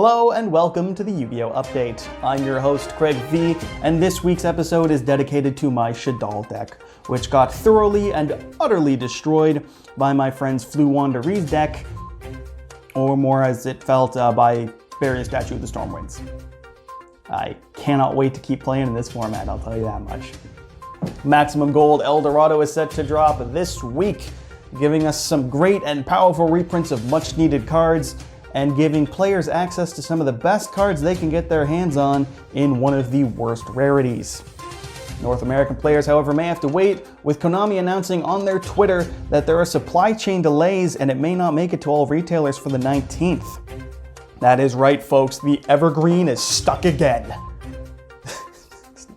Hello and welcome to the Yu-Gi-Oh! Update. I'm your host, Craig V, and this week's episode is dedicated to my Shaddoll deck, which got thoroughly and utterly destroyed by my friend's Flu-Wanderee's deck, or more as it felt, by Barrier Statue of the Stormwinds. I cannot wait to keep playing in this format, I'll tell you that much. Maximum Gold Eldorado is set to drop this week, giving us some great and powerful reprints of much needed cards, and giving players access to some of the best cards they can get their hands on in one of the worst rarities. North American players, however, may have to wait, with Konami announcing on their Twitter that there are supply chain delays and it may not make it to all retailers for the 19th. That is right, folks, the Evergreen is stuck again. It's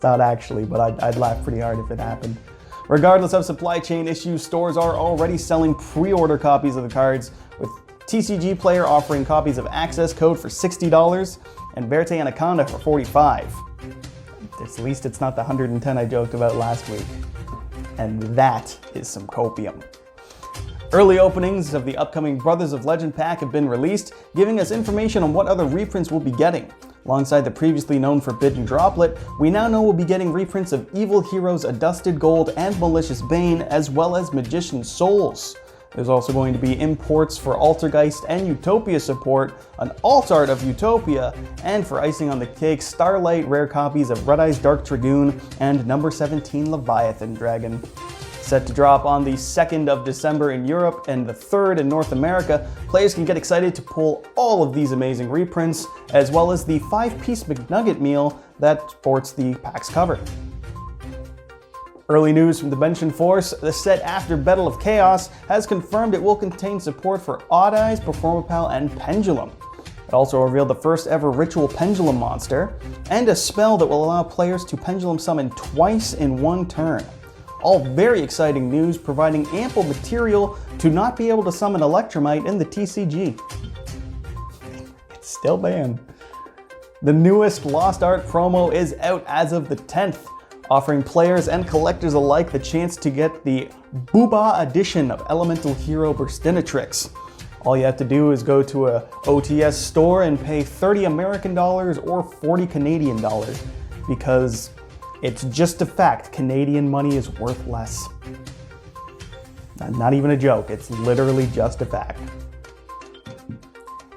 not actually, but I'd laugh pretty hard if it happened. Regardless of supply chain issues, stores are already selling pre-order copies of the cards, with TCG Player offering copies of Access Code for $60 and Verte Anaconda for $45. At least it's not the $110 I joked about last week. And that is some copium. Early openings of the upcoming Brothers of Legend pack have been released, giving us information on what other reprints we'll be getting. Alongside the previously known Forbidden Droplet, we now know we'll be getting reprints of Evil Heroes Adusted Gold and Malicious Bane, as well as Magician's Souls. There's also going to be imports for Altergeist and Utopia support, an alt art of Utopia, and for icing on the cake, Starlight rare copies of Red Eye's Dark Dragoon and number 17 Leviathan Dragon. Set to drop on the 2nd of December in Europe and the 3rd in North America, players can get excited to pull all of these amazing reprints, as well as the 5-piece McNugget meal that sports the pack's cover. Early news from Dimension Force, the set after Battle of Chaos has confirmed it will contain support for Odd Eyes, Performapal, and Pendulum. It also revealed the first ever Ritual Pendulum monster, and a spell that will allow players to Pendulum summon twice in one turn. All very exciting news, providing ample material to not be able to summon Electromite in the TCG. It's still banned. The newest Lost Art promo is out as of the 10th. Offering players and collectors alike the chance to get the Booba edition of Elemental Hero Burstinatrix. All you have to do is go to a OTS store and pay $30 American or 40 Canadian dollars, because it's just a fact, Canadian money is worth less. Not even a joke, it's literally just a fact.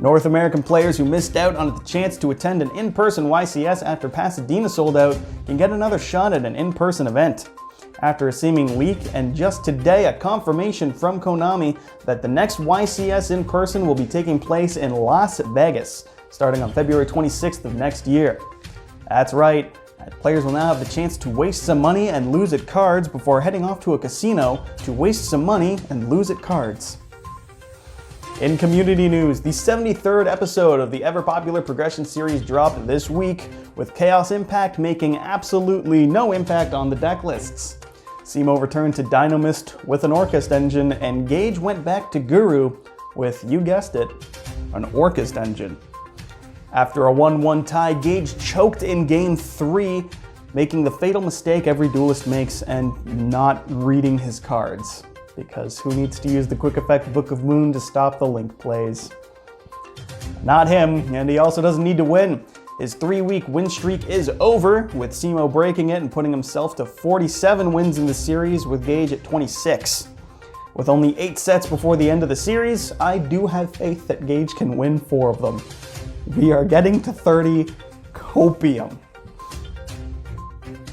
North American players who missed out on the chance to attend an in-person YCS after Pasadena sold out can get another shot at an in-person event. After a seeming leak, and just today a confirmation from Konami that the next YCS in person will be taking place in Las Vegas, starting on February 26th of next year. That's right, players will now have the chance to waste some money and lose at cards before heading off to a casino to waste some money and lose at cards. In community news, the 73rd episode of the ever-popular Progression series dropped this week, with Chaos Impact making absolutely no impact on the deck lists. Simo returned to Dynamist with an Orchest engine, and Gage went back to Guru with, you guessed it, an Orchest engine. After a 1-1 tie, Gage choked in Game 3, making the fatal mistake every duelist makes and not reading his cards. Because who needs to use the Quick Effect Book of Moon to stop the Link plays? Not him, and he also doesn't need to win. His 3-week win streak is over, with Simo breaking it and putting himself to 47 wins in the series, with Gage at 26. With only 8 sets before the end of the series, I do have faith that Gage can win 4 of them. We are getting to 30 copium.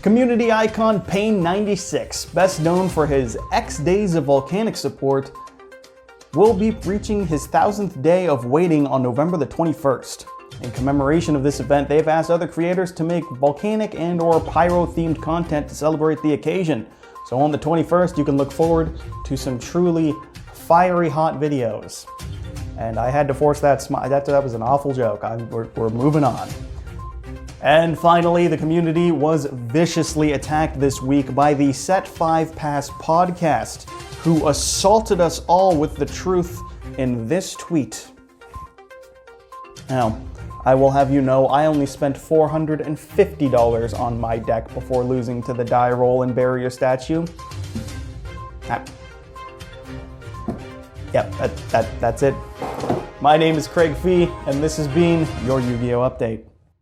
Community icon Pain96, best known for his X Days of Volcanic support, will be reaching his 1000th day of waiting on November the 21st. In commemoration of this event, they've asked other creators to make volcanic and or pyro-themed content to celebrate the occasion. So on the 21st, you can look forward to some truly fiery hot videos. And I had to force that smile. That was an awful joke. We're moving on. And finally, the community was viciously attacked this week by the Set 5 Pass podcast, who assaulted us all with the truth in this tweet. Now, I will have you know I only spent $450 on my deck before losing to the die roll and Barrier Statue. Yep, that's it. My name is Craig Fee, and this has been your Yu-Gi-Oh! Update.